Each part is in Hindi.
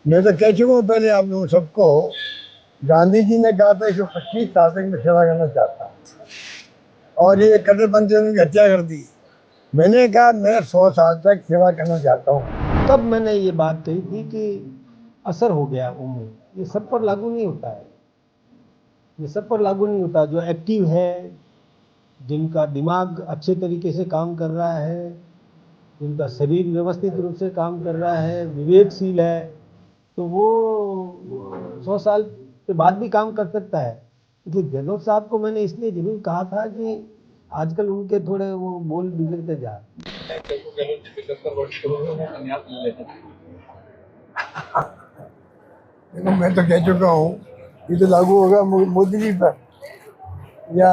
मैं तो कह चुका हूँ पहले आप लोगों सबको। गांधी जी ने कहा था 125 साल तक मैं सेवा करना चाहता हूँ और ये कट्टरपंथियों ने उनकी हत्या कर दी। मैंने कहा मैं 100 साल तक सेवा करना चाहता हूँ। तब मैंने ये बात कही थी कि असर हो गया उम्र, ये सब पर लागू नहीं होता है। ये सब पर लागू नहीं होता। जो एक्टिव है, जिनका दिमाग अच्छे तरीके से काम कर रहा है, जिनका शरीर व्यवस्थित रूप से काम कर रहा है, विवेकशील है, तो वो 100 साल के बाद भी काम कर सकता है। इसलिए गहलोत साहब को मैंने इसलिए जरूर कहा था कि आजकल उनके थोड़े वो बोल बिगड़ते जा देखो मैं तो कह चुका हूँ, ये तो लागू होगा मोदी जी पर या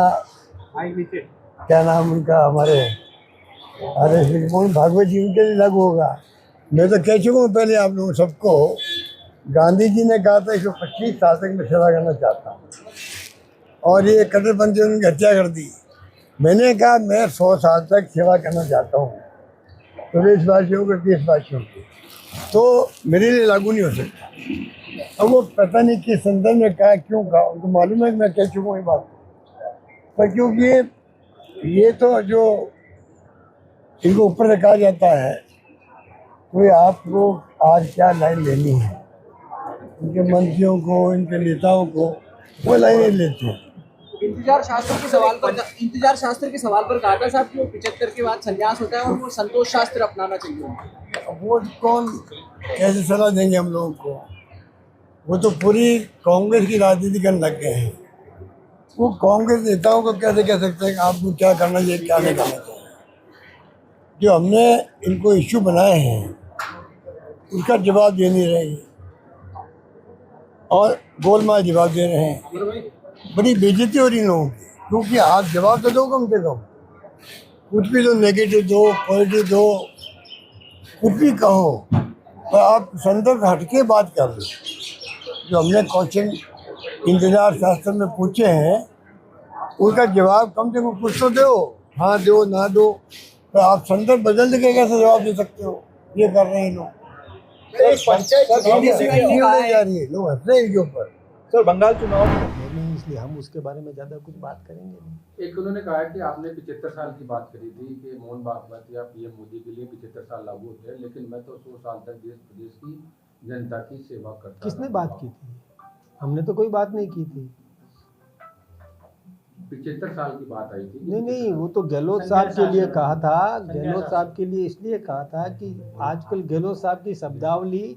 क्या नाम उनका हमारे अरे मोहन भागवत जी, उनके लिए लागू होगा। मैं तो कह चुका हूँ पहले आप लोगों सबको। गांधी जी ने कहा था 125 साल तक मैं सेवा करना चाहता हूँ और ये कट्टरपंथियों ने उनकी हत्या कर दी। मैंने कहा मैं 100 साल तक सेवा करना चाहता हूँ प्रदेशवासियों को, देशवासियों की, तो मेरे लिए लागू नहीं हो सकता। अब वो पता नहीं किस संदर्भ में कहा, क्यों कहा, उनको मालूम है कि मैं कह चुका हूँ ये बात। पर क्योंकि ये तो जो इनको ऊपर से कहा जाता है, कोई आपको आज क्या लाइन लेनी है, इनके मंत्रियों को, इनके नेताओं को वो लाइनें लेते हैं। इंतजार शास्त्र के सवाल पर कहा था साहब कि वो 75 के बाद संन्यास होता है और वो संतोष शास्त्र अपनाना चाहिए। अब वो कौन कैसे सलाह देंगे हम लोगों को? वो तो पूरी कांग्रेस की राजनीति करने लग गए हैं। वो कांग्रेस नेताओं को कैसे कह सकते हैं कि आपको क्या करना चाहिए, क्या नहीं करना चाहिए? जो हमने इनको इश्यू बनाए हैं उसका जवाब दे नहीं रहे और गोलमाल जवाब दे रहे हैं। बड़ी बेइज्जती हो रही है लोगों की, क्योंकि आप जवाब तो दो कम से कम, कुछ भी दो, नेगेटिव दो, पॉजिटिव दो, कुछ भी कहो, पर आप संदर्भ हटके बात कर लो। जो हमने क्वेश्चन इंतजार शास्त्र में पूछे हैं उसका जवाब कम से कम कुछ तो दो, हाँ दो ना दो, तो आप संदर्भ बदल के कैसे जवाब दे सकते हो? ये कर रहे हैं लोग। जा रही है, लोग हंस रहे हैं इनके ऊपर। सर बंगाल चुनाव नहीं, इसलिए हम उसके बारे में ज़्यादा कुछ बात करेंगे नहीं। एक उन्होंने कहा कि आपने 75 साल की बात करी थी कि मोहन भागवत या पीएम मोदी के लिए 75 साल लागू होते हैं, लेकिन मैं तो 100 साल तक देश प्रदेश की जनता की सेवा करता। किसने बात की थी? हमने तो कोई बात नहीं की थी। 75 साल की बात आई थी। नहीं, वो तो गहलोत साहब के लिए कहा था। गहलोत साहब के लिए इसलिए कहा था कि आजकल गहलोत साहब की शब्दावली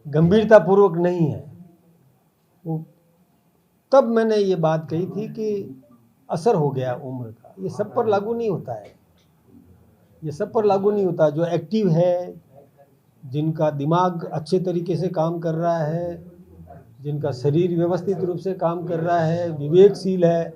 गंभीरतापूर्वक नहीं है। वो तब मैंने ये बात कही थी कि असर हो गया उम्र का। ये सब पर लागू नहीं होता है। ये सब पर लागू नहीं होता। जो एक्टिव है, जिनका दिमाग अच्छे तरीके से काम कर रहा है, जिनका शरीर व्यवस्थित रूप से काम कर रहा है, विवेकशील है,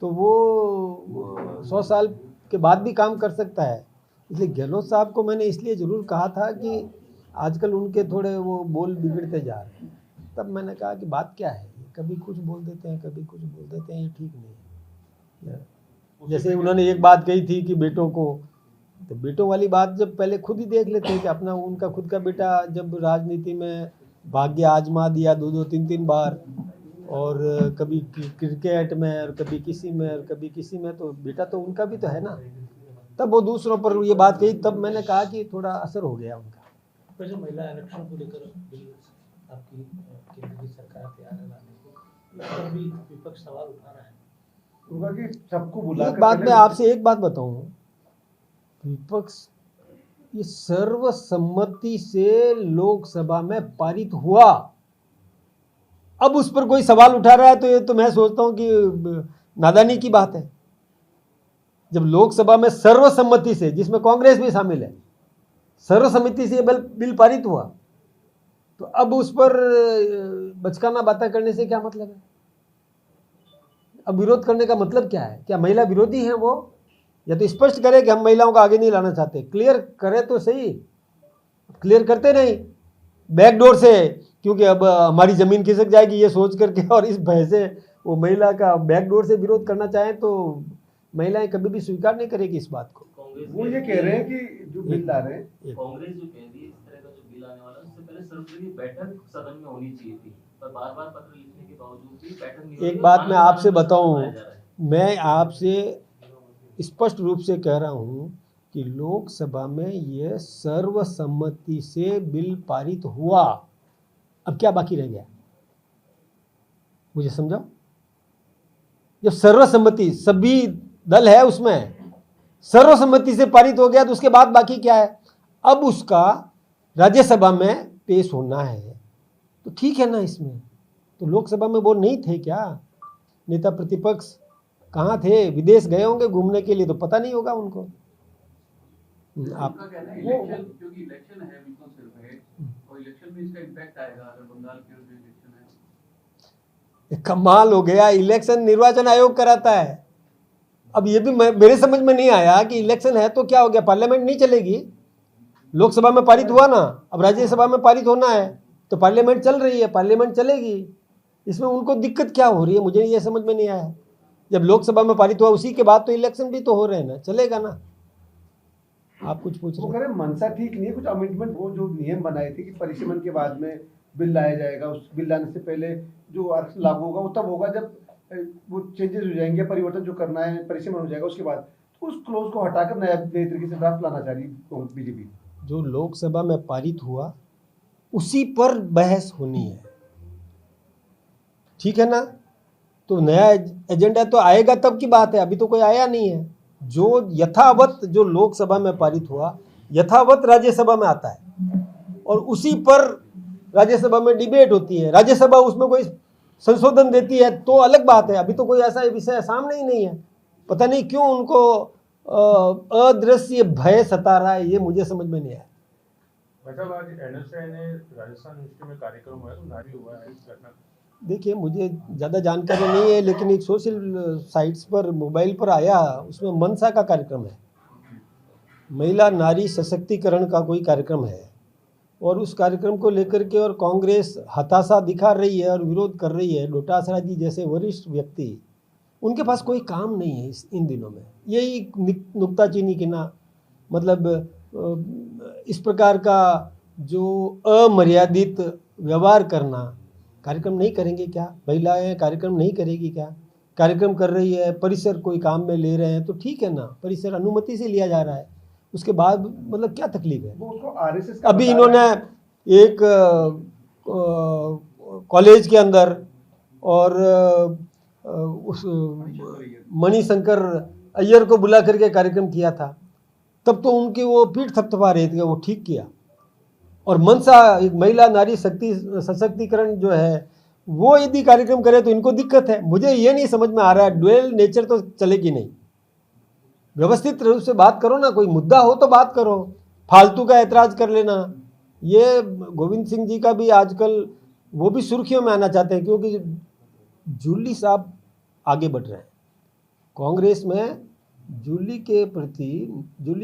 तो वो 100 साल के बाद भी काम कर सकता है। इसलिए गहलोत साहब को मैंने इसलिए ज़रूर कहा था कि आजकल उनके थोड़े वो बोल बिगड़ते जा रहे हैं। तब मैंने कहा कि बात क्या है, कभी कुछ बोल देते हैं, कभी कुछ बोल देते हैं, ये ठीक नहीं है। जैसे उन्होंने एक बात कही थी कि बेटों को, तो बेटों वाली बात जब पहले खुद ही देख लेते हैं कि अपना उनका खुद का बेटा जब राजनीति में भाग्य आजमा दिया 2-2, 3-3 बार, और कभी क्रिकेट में और कभी किसी में और कभी किसी में, तो बेटा तो उनका भी तो है ना। तब वो दूसरों पर ये बात कही, तब मैंने कहा कि थोड़ा असर हो गया उनका। वैसे महिला आरक्षण को लेकर बिल आपकी केंद्र की सरकार तैयार है लाने को, इस पर भी विपक्ष सवाल उठा रहा है। होगा कि सबको बुला एक बात मैं आपसे एक बात बताऊं, विपक्ष ये सर्वसम्मति से लोकसभा में पारित हुआ। अब उस पर कोई सवाल उठा रहा है तो ये तो मैं सोचता हूं कि नादानी की बात है। जब लोकसभा में सर्वसम्मति से, जिसमें कांग्रेस भी शामिल है, सर्वसम्मति से बिल पारित हुआ, तो अब उस पर बचकाना बातें करने से क्या मतलब है? अब विरोध करने का मतलब क्या है? क्या महिला विरोधी हैं वो? या तो स्पष्ट करे कि हम महिलाओं को आगे नहीं लाना चाहते, क्लियर करे तो सही। क्लियर करते नहीं, बैकडोर से, क्योंकि अब हमारी जमीन खिसक जाएगी ये सोच करके, और इस भय से वो महिला का बैकडोर से विरोध करना चाहें तो महिलाएं कभी भी स्वीकार नहीं करेगी इस बात को। वो ये कह रहे हैं कि जो बिल ला रहे हैं, कांग्रेस जो कह रही है इस तरह का जो बिल आने वाला है, उससे पहले सर्वदलीय बैठक सदन में होनी चाहिए थी, पर बार बार पत्र लिखने के बावजूद भी बैठक नहीं हो रही एक है। बात मैं आपसे बताऊं, बनाया जा रहा है। मैं आपसे स्पष्ट रूप से कह रहा हूं कि लोकसभा में यह सर्वसम्मति से बिल पारित हुआ। अब क्या बाकी रह गया, मुझे समझाओ। जब सर्वसम्मति, सभी दल है उसमें, सर्वसम्मति से पारित हो गया तो उसके बाद बाकी क्या है? अब उसका राज्यसभा में पेश होना है, तो ठीक है ना। इसमें तो लोकसभा में वो नहीं थे क्या? नेता प्रतिपक्ष कहाँ थे? विदेश गए होंगे घूमने के लिए, तो पता नहीं होगा उनको। आप उनका कहना है इलेक्शन, क्योंकि इलेक्शन है बिल्कुल सिर्फ है, और इलेक्शन में इसका इम्पैक्ट आएगा अगर बंगाल के जो इलेक्शन है। कमाल हो गया, इलेक्शन निर्वाचन आयोग कराता है। अब ये भी मेरे समझ में नहीं आया कि इलेक्शन है तो क्या हो गया, पार्लियामेंट नहीं चलेगी? लोकसभा में पारित हुआ ना, अब राज्यसभा में पारित होना है, तो पार्लियामेंट चल रही है, पार्लियामेंट चलेगी। इसमें उनको दिक्कत क्या हो रही है, मुझे ये समझ में नहीं आया। जब लोकसभा में पारित हुआ उसी के बाद तो इलेक्शन भी तो हो रहे हैं ना, चलेगा ना। आप कुछ पूछ वो रहे कह रहे मनसा ठीक नहीं है, कुछ अमेंडमेंट वो जो नियम बनाए थे कि परिसीमन के बाद में बिल लाया जाएगा, उस बिल लाने से पहले जो आरक्षण लागू होगा वो तब होगा जब वो चेंजेस हो जाएंगे, परिवर्तन जो करना है परिसीमन हो जाएगा उसके बाद। तो उस क्लोज को हटाकर नए तरीके से ड्राफ्ट लाना चाह रही है बीजेपी। जो लोकसभा में पारित हुआ उसी पर बहस होनी है, ठीक है ना। तो नया एजेंडा तो आएगा तब की बात है, अभी तो कोई आया नहीं है। जो यथावत जो लोकसभा में पारित हुआ यथावत राज्यसभा में आता है, और उसी पर राज्यसभा में डिबेट होती है। राज्यसभा उसमें कोई संशोधन देती है तो अलग बात है, अभी तो कोई ऐसा विषय सामने ही नहीं है। पता नहीं क्यों उनको अदृश्य भय सता रहा है, ये मुझे समझ में नहीं आया। मतलब आज एनएसए ने राजस्थान यूनिवर्सिटी में कार्यक्रम हुआ है, तो नारी हुआ है इस घटना। देखिए, मुझे ज़्यादा जानकारी नहीं है, लेकिन एक सोशल साइट्स पर मोबाइल पर आया, उसमें मनसा का कार्यक्रम है, महिला नारी सशक्तिकरण का कोई कार्यक्रम है, और उस कार्यक्रम को लेकर के और कांग्रेस हताशा दिखा रही है और विरोध कर रही है। डोटासरा जी जैसे वरिष्ठ व्यक्ति, उनके पास कोई काम नहीं है इन दिनों में, यही नुक्ताचीनी की ना, मतलब इस प्रकार का जो अमर्यादित व्यवहार करना। कार्यक्रम नहीं करेंगे क्या? महिलाएं कार्यक्रम नहीं करेगी क्या? कार्यक्रम कर रही है, परिसर कोई काम में ले रहे हैं तो ठीक है ना, परिसर अनुमति से लिया जा रहा है, उसके बाद मतलब क्या तकलीफ है? वो उसको आरएसएस का अभी इन्होंने एक कॉलेज के अंदर और उस मणिशंकर अय्यर को बुला करके कार्यक्रम किया था, तब तो उनकी वो पीठ थपथपा रहे थे, वो ठीक किया। और मनसा एक महिला नारी शक्ति सशक्तिकरण जो है वो यदि कार्यक्रम करे तो इनको दिक्कत है। मुझे ये नहीं समझ में आ रहा है, ड्यूअल नेचर तो चलेगी नहीं। व्यवस्थित रूप से बात करो ना, कोई मुद्दा हो तो बात करो, फालतू का ऐतराज कर लेना। ये गोविंद सिंह जी का भी आजकल वो भी सुर्खियों में आना चाहते हैं, क्योंकि जूली साहब आगे बढ़ रहे हैं कांग्रेस में। जूली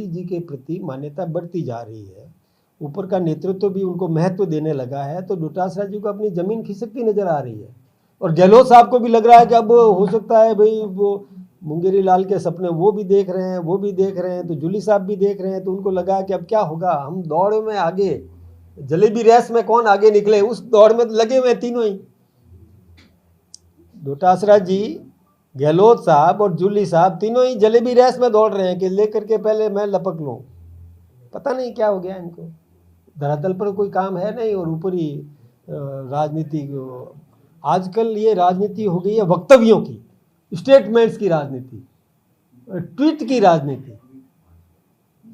जी के प्रति मान्यता बढ़ती जा रही है, ऊपर का नेतृत्व भी उनको महत्व देने लगा है, तो डोटासरा जी को अपनी जमीन खिसकती नजर आ रही है। और गहलोत साहब को भी लग रहा है कि अब हो सकता है भाई वो मुंगेरी लाल के सपने वो भी देख रहे हैं, तो जूली साहब भी देख रहे हैं, तो उनको लगा कि अब क्या होगा, हम दौड़ में आगे, जलेबी रेस में कौन आगे निकले, उस दौड़ में लगे हुए तीनों ही। डोटासरा जी, गहलोत साहब और जूली साहब तीनों ही जलेबी रेस में दौड़ रहे हैं कि लेकर के पहले मैं लपक लूं। पता नहीं क्या हो गया इनको, धरातल पर कोई काम है नहीं, और ऊपरी राजनीति। आजकल ये राजनीति हो गई है वक्तव्यों की, स्टेटमेंट्स की राजनीति, ट्वीट की राजनीति,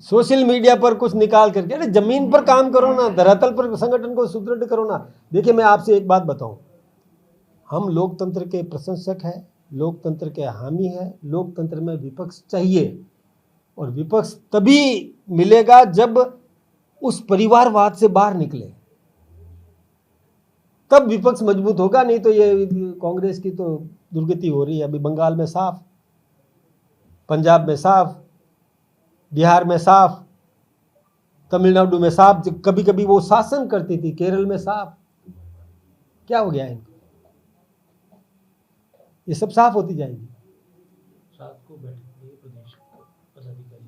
सोशल मीडिया पर कुछ निकाल करके। अरे जमीन पर काम करो ना, धरातल पर संगठन को सुदृढ़ करो ना। देखिए, मैं आपसे एक बात बताऊं, हम लोकतंत्र के प्रशंसक हैं, लोकतंत्र के हामी हैं, लोकतंत्र में विपक्ष चाहिए, और विपक्ष तभी मिलेगा जब उस परिवारवाद से बाहर निकले, तब विपक्ष मजबूत होगा। नहीं तो ये कांग्रेस की तो दुर्गति हो रही है, अभी बंगाल में साफ, पंजाब में साफ, बिहार में साफ, तमिलनाडु में साफ, कभी कभी वो शासन करती थी, केरल में साफ। क्या हो गया इनको? ये सब साफ होती जाएगी। रात को बैठक प्रदेश पदाधिकारी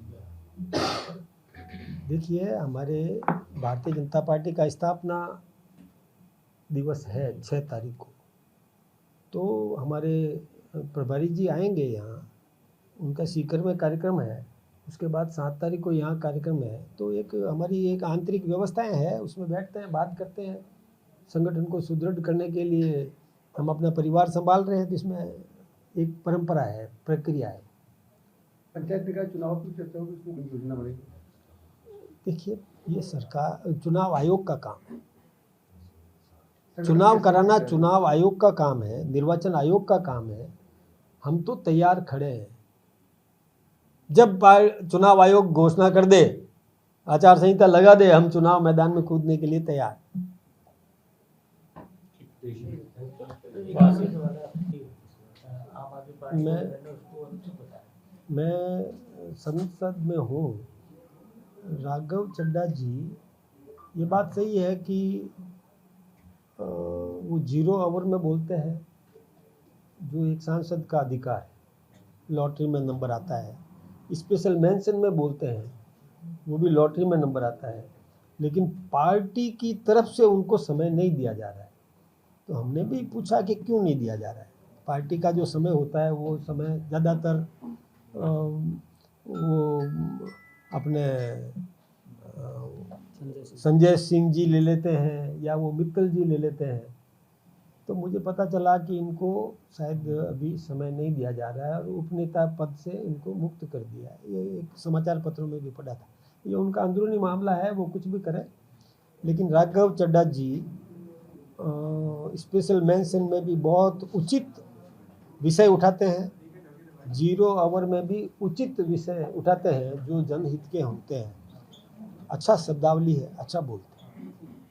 देखिए, हमारे भारतीय जनता पार्टी का स्थापना दिवस है 6 तारीख को, तो हमारे प्रभारी जी आएंगे यहाँ, उनका सीकर में कार्यक्रम है, उसके बाद 7 तारीख को यहाँ कार्यक्रम है। तो एक हमारी एक आंतरिक व्यवस्थाएं हैं, उसमें बैठते हैं, बात करते हैं, संगठन को सुदृढ़ करने के लिए हम अपना परिवार संभाल रहे हैं, तो इसमें एक परंपरा है, प्रक्रिया है। पंचायत निकाय चुनाव की चर्चा होगी, उसमें कोई योजना बनेगी? देखिए, ये सरकार चुनाव आयोग का काम है, चुनाव कराना चुनाव आयोग का काम है, निर्वाचन आयोग का काम है। हम तो तैयार खड़े हैं। जब चुनाव आयोग घोषणा कर दे, आचार संहिता लगा दे, हम चुनाव मैदान में कूदने के लिए तैयार। मैं संसद में हूँ। राघव चड्ढा जी, ये बात सही है कि वो 0 ओवर में बोलते हैं, जो एक सांसद का अधिकार है, लॉटरी में नंबर आता है। स्पेशल मेंशन में बोलते हैं, वो भी लॉटरी में नंबर आता है, लेकिन पार्टी की तरफ से उनको समय नहीं दिया जा रहा है। तो हमने भी पूछा कि क्यों नहीं दिया जा रहा है। पार्टी का जो समय होता है वो समय ज़्यादातर वो अपने संजय सिंह जी ले लेते हैं या वो मित्तल जी ले लेते हैं। तो मुझे पता चला कि इनको शायद अभी समय नहीं दिया जा रहा है और उपनेता पद से इनको मुक्त कर दिया है। ये एक समाचार पत्रों में भी पढ़ा था। ये उनका अंदरूनी मामला है, वो कुछ भी करें, लेकिन राघव चड्ढा जी स्पेशल मेंशन में भी बहुत उचित विषय उठाते हैं, 0 ओवर में भी उचित विषय उठाते हैं जो जनहित के होते हैं। अच्छा शब्दावली है, अच्छा बोलते हैं।